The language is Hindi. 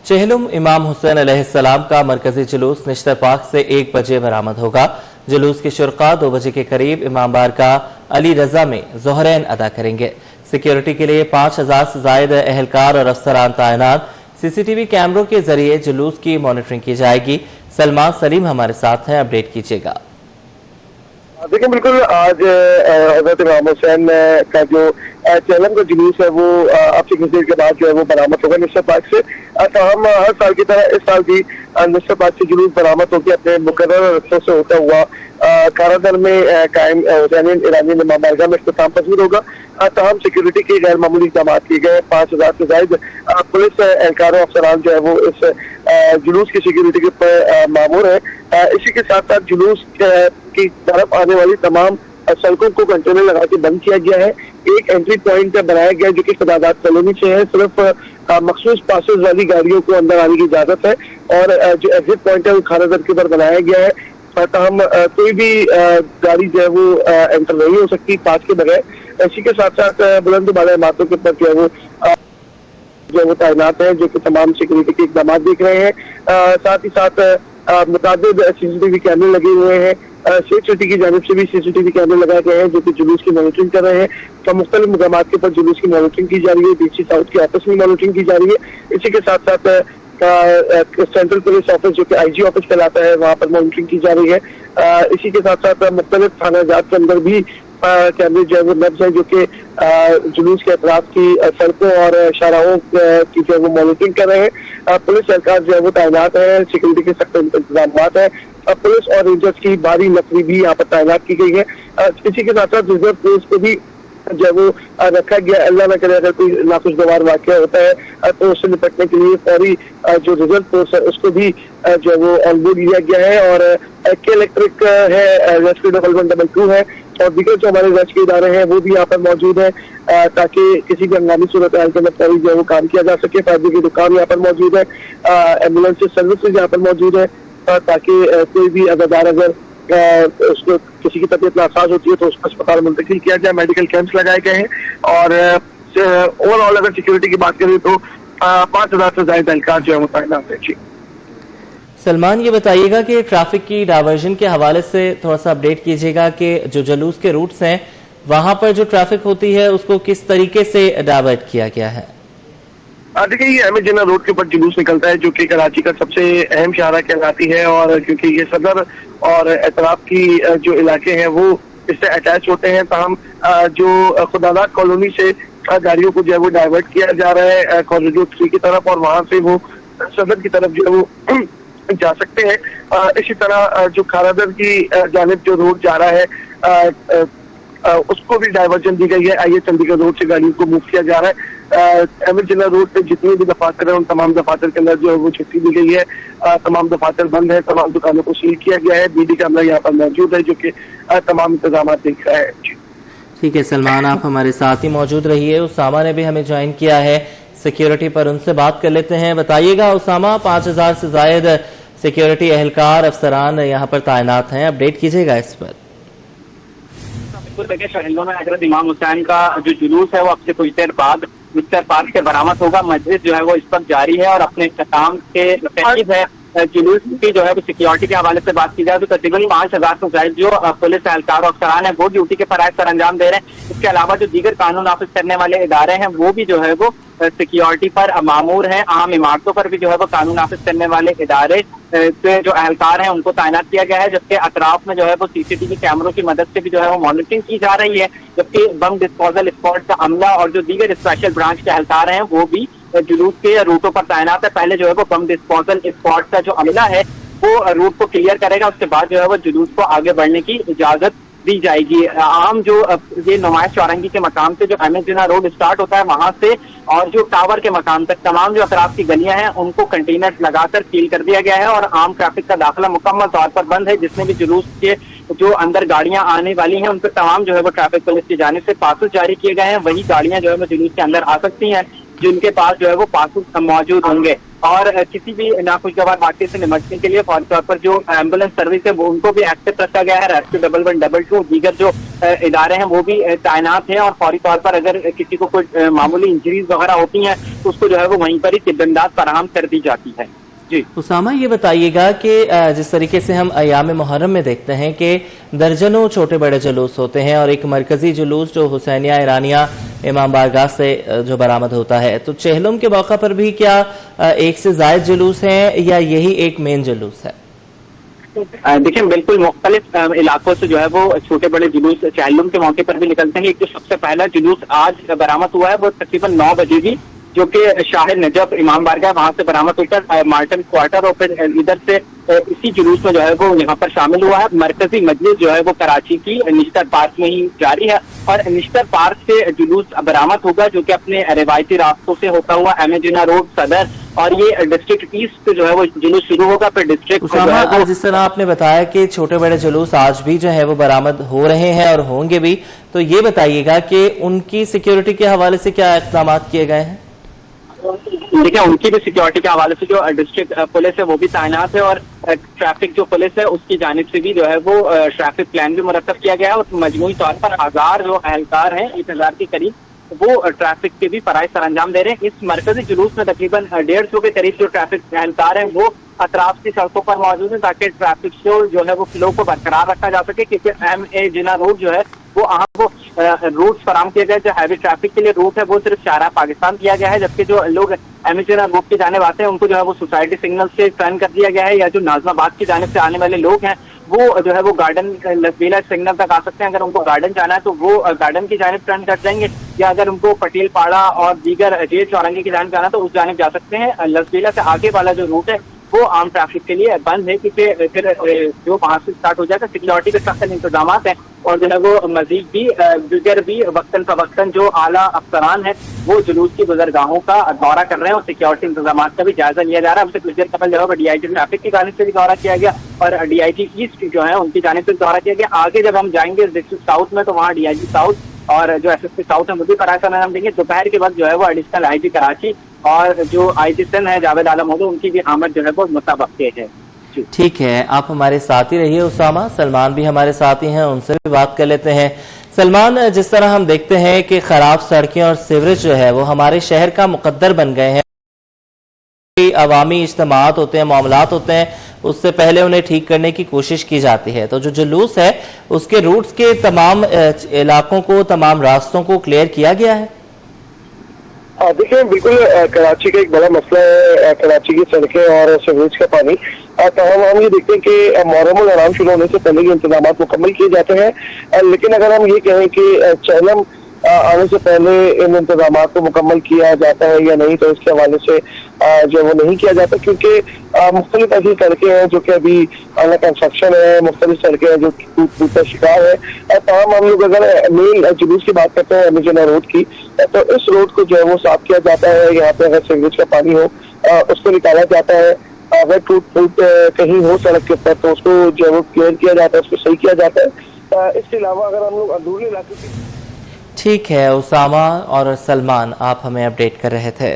चेहलुम इमाम हुसैन अलैहिस्सलाम का मरकजी जुलूस निश्तर पाक से 1 बजे बरामद होगा। जुलूस के शुरका 2 बजे के करीब इमाम बारगाह अली रजा में ज़ोहरैन अदा करेंगे। सिक्योरिटी के लिए 5000 से ज्यादा एहलकार और अफसरान तैनात। CCTV कैमरों के जरिए जुलूस की मॉनिटरिंग की जाएगी। सलमान सलीम हमारे साथ हैं, अपडेट कीजिएगा। देखिए, बिल्कुल आज हज़रत इमाम हुसैन का जो चेहलम का जुलूस है वो अब से कुछ देर के बाद जो है वो बरामद होगा निश्तर पाक से। हम हर साल की तरह इस साल भी निश्तर पाक से जुलूस बरामद होकर अपने मुकर्रर रस्तों से होता हुआ कारादर में कायम हुसैन ईरानी इमाम बारगाह में इख्तिताम पजीर होगा। तमाम सिक्योरिटी के गैर मामूली इक़दाम किए गए। 5000 से ज्यादा पुलिस एहलकार अफसरान जो है वो इस जुलूस की सिक्योरिटी के ऊपर मामूर है। इसी के साथ साथ जुलूस की तरफ आने वाली तमाम सड़कों को कंटेनर लगा के बंद किया गया है। एक एंट्री पॉइंट बनाया गया है जो कि सदाकत कॉलोनी से है। सिर्फ मखसूस पासेस वाली गाड़ियों को अंदर आने की इजाजत है और जो एग्जिट पॉइंट है वो खानादर के ऊपर बनाया गया है। हम कोई भी गाड़ी जो है वो एंटर नहीं हो सकती पास के बगैर। इसी के साथ साथ बुलंद बाला इमारतों के ऊपर जो है वो तैनात है जो कि तमाम सिक्योरिटी के इक़दाम देख रहे हैं। साथ ही साथ मुताबिक CCTV कैमरे लगे हुए हैं। शेख सिटी की जानिब से भी CCTV कैमरे लगाए गए हैं जो कि जुलूस की मॉनिटरिंग कर रहे हैं। तो मुख्तलिफ मुकामात के ऊपर जुलूस की मॉनिटरिंग की जा रही है। DC साउथ की आपस में मॉनिटरिंग की जा रही है। इसी के साथ साथ सेंट्रल पुलिस ऑफिस जो कि IG ऑफिस कहलाता है वहाँ पर मॉनिटरिंग की जा रही है। इसी के साथ साथ मुख्तलिफ थाना जात के अंदर भी कैमरे जो है वो नब्ज है जो कि जुलूस के अतराफ की सड़कों और शाहराहों की जो है वो मॉनिटरिंग कर रहे हैं। पुलिस सरकार जो है वो तैनात है। सिक्योरिटी के सख्त इंतजाम है। पुलिस और रेंजर्स की भारी नफरी भी यहाँ पर तैनात की गई है। इसी के साथ साथ रिजर्व पुलिस को भी जो है वो रखा गया। अल्लाह न करे अगर कोई नाखुशगवार वाक़या होता है तो उससे निपटने के लिए फौरी जो रिजर्व फोर्स है उसको भी जो है वो ऑनबोर्ड लिया गया है। और के इलेक्ट्रिक है, रेस्क्यू 1122 है और दीगर जो हमारे रेस्क्यू इदारे हैं वो भी यहाँ पर मौजूद है ताकि किसी भी हंगामी सूरत हाल के अंदर फौरी जो है वो काम किया जा सके। फायर ब्रिगेड काम यहाँ पर मौजूद है। एम्बुलेंस सर्विसेज यहाँ पर मौजूद है ताकि कोई भी अजादार अगर उसको किसी की तबीयत नासाज होती है तो उसको अस्पताल मुंतकिल किया जाए। मेडिकल कैंप्स लगाए गए हैं और ओवरऑल अगर सिक्योरिटी की बात करें तो 5000 से ज्यादा एहलकार जो है वो तैनात है। जी सलमान, ये बताइएगा कि ट्रैफिक की डायवर्जन के हवाले से थोड़ा सा अपडेट कीजिएगा कि जो जुलूस के रूट्स हैं वहां पर जो ट्रैफिक होती है उसको किस तरीके से डाइवर्ट किया गया है। देखिए, ये अहमद जिन्ना रोड के ऊपर जुलूस निकलता है जो कि कराची का सबसे अहम शाहरा कहलाती है और क्योंकि ये सदर और एतराफ की जो इलाके हैं वो इससे अटैच होते हैं। तमाम जो खुदादार कॉलोनी से गाड़ियों को जो है वो डाइवर्ट किया जा रहा है कॉरिडोर 3 की तरफ और वहां से वो सदर की तरफ जो है वो जा सकते हैं। इसी तरह जो खारादर की जानिब जो रोड जा रहा है उसको भी डाइवर्जन दी गई है। आइए चंडीगढ़ रोड से गाड़ियों को मूव किया जा रहा है। अहमद जिन्ना रोड पे जितने भी दफातर है उन तमाम दफातर के अंदर जो है वो छुट्टी दी गई है। तमाम दफातर बंद है। तमाम दुकानों को सील किया गया है। BD कैमरा यहाँ पर मौजूद है जो कि तमाम इंतजाम देख रहा है। ठीक है सलमान, आप हमारे साथ ही मौजूद रहिए। उसामा ने भी हमें ज्वाइन किया है सिक्योरिटी पर, उनसे बात कर लेते हैं। बताइएगा उसामा, 5000 से ज्यादा सिक्योरिटी एहलकार अफसरान यहाँ पर तैनात हैं, अपडेट कीजिएगा इस पर। देखिए, शहरों में हजरत इमाम हुसैन का जो जुलूस है वो अब से कुछ देर बाद निश्तर पाक से बरामद होगा। मस्जिद जो है वो इस वक्त जारी है और अपने इख्तिताम के करीब है। जुलूस की जो है वो सिक्योरिटी के हवाले से बात की जाए तो तकरीबन 5000 से ज्यादा जो पुलिस एहलकार और अफसरान है वो ड्यूटी के फराइज सर अंजाम दे रहे हैं। इसके अलावा जो दीगर कानून नाफिज करने वाले इदारे हैं वो भी जो है वो सिक्योरिटी पर मामूर हैं। आम इमारतों पर भी जो है वो कानून नाफिज करने वाले इदारे से जो एहलकार हैं उनको तैनात किया गया है। जबकि अतराफ में जो है वो CCTV कैमरों की मदद से भी जो है वो मॉनिटरिंग की जा रही है। जबकि बम डिस्पोजल स्क्वाड का अमला और जो दीगर स्पेशल ब्रांच के एहलकार हैं वो भी जुलूस के रूटों पर तैनात है। पहले जो है वो बम डिस्पोजल स्क्वाड का जो अमला है वो रूट को क्लियर करेगा। उसके बाद जो है वो जुलूस को आगे बढ़ने की इजाजत दी जाएगी। आम जो ये नुमाइश चौरंगी के मकाम से जो अहमद जिन्ना रोड स्टार्ट होता है वहां से और जो टावर के मकाम तक तमाम जो अतराफ की गलियां हैं उनको कंटेनर लगाकर सील कर दिया गया है और आम ट्रैफिक का दाखिला मुकम्मल तौर पर बंद है। जिसमें भी जुलूस के जो अंदर गाड़ियां आने वाली हैं उन पर तमाम जो है वो ट्रैफिक पुलिस की जानिब से पासेस जारी किए गए हैं। वही गाड़ियां जो है वो जुलूस के अंदर आ सकती हैं। जिनके पास जो है वो पासबुक मौजूद होंगे। और किसी भी नाखुशगवार वाकये से निपटने के लिए फौरी तौर पर जो एम्बुलेंस सर्विस है वो उनको भी एक्टिव रखा गया है। रेस्क्यू 11122 दीगर जो इदारे हैं वो भी तैनात हैं और फौरी तौर पर अगर किसी को कोई मामूली इंजरीज वगैरह होती हैं तो उसको जो है वो वहीं पर ही तिब्बी इमदाद फराहम कर दी जाती है। जी उसामा, ये बताइएगा कि जिस तरीके से हम अयाम मुहर्रम में देखते हैं कि दर्जनों छोटे बड़े जुलूस होते हैं और एक मरकजी जुलूस जो हुसैनिया ईरानिया इमाम बारगाह से जो बरामद होता है, तो चेहलम के मौका पर भी क्या एक से जायद जुलूस हैं या यही एक मेन जुलूस है? देखिए, बिल्कुल मुख्तलिफ इलाकों से जो है वो छोटे बड़े जुलूस चेहलम के मौके पर भी निकलते हैं। एक जो सबसे पहला जुलूस आज बरामद हुआ है वो तकरीबन 9 बजे भी, जो कि शाहिद नजफ इमाम बारगाह वहां से बरामद होकर मार्टन क्वार्टर और फिर इधर से इसी जुलूस में जो है वो यहाँ पर शामिल हुआ है। मरकजी मजलिस जो है वो कराची की निश्तर पार्क में ही जारी है और निश्तर पार्क से जुलूस बरामद होगा जो कि अपने रिवायती रास्तों से होता हुआ एम ए जिन्ना रोड सदर और ये डिस्ट्रिक्ट ईस्ट जो है वो जुलूस शुरू होगा। फिर डिस्ट्रिक्ट जिस तरह आपने बताया कि छोटे बड़े जुलूस आज भी जो है वो बरामद हो रहे हैं और होंगे भी, तो ये बताइएगा कि उनकी सिक्योरिटी के हवाले से क्या इक़दाम किए गए हैं? देखिए, उनकी भी सिक्योरिटी के हवाले से जो डिस्ट्रिक्ट पुलिस है वो भी तैनात है और ट्रैफिक जो पुलिस है उसकी जानिब से भी जो है वो ट्रैफिक प्लान भी मुरतब किया गया है और मजमूई तौर पर 1000 जो एहलकार हैं 1000 के करीब वो ट्रैफिक के भी फराइज सरअंजाम दे रहे हैं। इस मरकजी जुलूस में तकरीबन 150 के करीब जो ट्रैफिक एहलकार हैं वो अतराफ की सड़कों पर मौजूद है ताकि ट्रैफिक जो है वो फ्लो को बरकरार रखा जा सके, क्योंकि एम ए जिन्ना रोड जो है वो अहम रूट फराम किए गए। जो हैवी ट्रैफिक के लिए रूट है वो सिर्फ शाहरा पाकिस्तान दिया गया है, जबकि जो लोग एम ए जिन्ना रोड की जानिब आते हैं उनको जो है वो सोसाइटी सिग्नल से टर्न कर दिया गया है, या जो नाजमाबाद की जानिब से आने वाले लोग हैं वो जो है वो गार्डन लसबीला सिग्नल तक आ सकते हैं। अगर उनको गार्डन जाना है तो वो गार्डन की जानिब टर्न कर जाएंगे, या अगर उनको पटेल पाड़ा और दीगर जेल चौरंगी की जानिब जाना तो उस जानिब जा सकते हैं। लसबीला से आगे वाला जो रूट है वो आम ट्रैफिक के लिए बंद है, क्योंकि फिर जो वहां से स्टार्ट हो जाएगा सिक्योरिटी के सख्त इंतजाम हैं और जो है वो मजीद भी दीगर भी वक्तन फवक्तन जो आला अफसरान है वो जुलूस की गुजरगाहों का दौरा कर रहे हैं और सिक्योरिटी इंतजाम का भी जायजा लिया जा रहा है। हमसे कुछ देर कबल जो है डीआईजी ट्रैफिक की जानिब से भी दौरा किया गया और डीआईजी ईस्ट जो है उनकी जानिब से दौरा किया गया। आगे जब हम जाएंगे डिस्ट्रिक्ट साउथ में तो वहाँ डीआईजी साउथ और जो एसएसपी साउथ है वो भी फराज नाम देंगे। दोपहर के वक्त जो है वो एडिशनल आईजी कराची और जो आईजी सन है जावेद आलम हो उनकी भी आमद जो है वो मुताबिक है। ठीक है, आप हमारे साथ ही रहिए उसामा। सलमान भी हमारे साथ ही हैं, उनसे भी बात कर लेते हैं। सलमान, जिस तरह हम देखते हैं कि खराब सड़कें और सीवरेज जो है वो हमारे शहर का मुकद्दर बन गए हैं, अवामी इज्तिमात होते हैं, मामलात होते हैं, उससे पहले उन्हें ठीक करने की कोशिश की जाती है। तो जो जुलूस है उसके रूट्स के तमाम इलाकों को, तमाम रास्तों को क्लियर किया गया है। देखिए, बिल्कुल कराची का एक बड़ा मसला है कराची की सड़कें और सीवरेज का पानी। हम ये देखते हैं कि मुहर्रम आराम शुरू होने से पहले ये इंतजाम मुकम्मल किए जाते हैं, लेकिन अगर हम ये कहें कि चेहलम आने से पहले इन इंतजाम को मुकम्मल किया जाता है या नहीं, तो इसके हवाले से जो वो नहीं किया जाता, क्योंकि मुख्तलिफ ऐसी सड़कें हैं जो कि अभी अंडर कंस्ट्रक्शन है, मुख्तलिफ सड़कें हैं जो टूट का शिकार है। तमाम हम लोग अगर मेन जुलूस की बात करते हैं एम ए जिन्ना रोड की, तो इस रोड को जो है वो साफ किया जाता है। यहाँ पे अगर सीवरेज का पानी हो उसको निकाला जाता है, अगर टूट कहीं हो सड़क के ऊपर तो उसको जो है वो क्लियर किया जाता है, उसको सही किया जाता है। इसके अलावा अगर हम लोग अंदरूनी इलाके की ठीक है, उसामा और सलमान आप हमें अपडेट कर रहे थे।